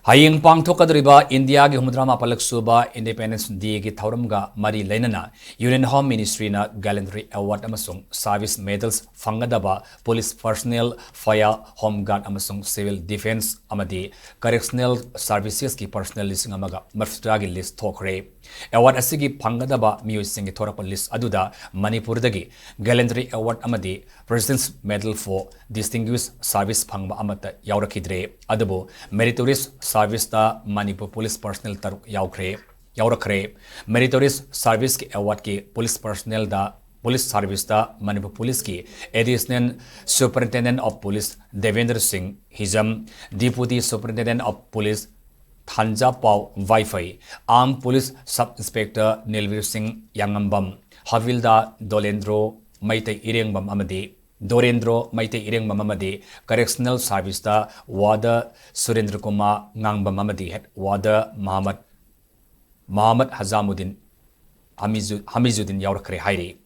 Haying pang thokadriba India gi humdrama palak suba Independence Day gi thauramga mari lainana Union Home Ministry na Gallantry Award amasung Service Medals fangadaba Police Personnel Fire Home Guard amasung Civil Defense amadi Correctional Services ki personnel listing amaga mafta gi list thokre Award asigi fangadaba miyoising gi thorapa list aduda Manipur dagi Gallantry Award amadi President's Medal for Distinguished Service phangba amata Yaorakkhre adabu Meritorious Service da Manipur Police Personnel taruk Yaorakkhre Meritorious Service ki award ki Police Personnel da Police Service da Manipur Police ki Additional Superintendent of Police Devendra Singh Hizam Deputy Superintendent of Police Thanja Pau Wi-Fi Armed Police Sub Inspector Nilvir Singh Yangambam Havilda Dolendro Maitei Irengbam Amadi Dorendro Maitei Ireng Mamamadi Correctional Service da Wada Surendra Kumar Ngangbam Mamadi Head Wada Muhammad Hazamuddin Hamizuddin Yaorakkhre Hairi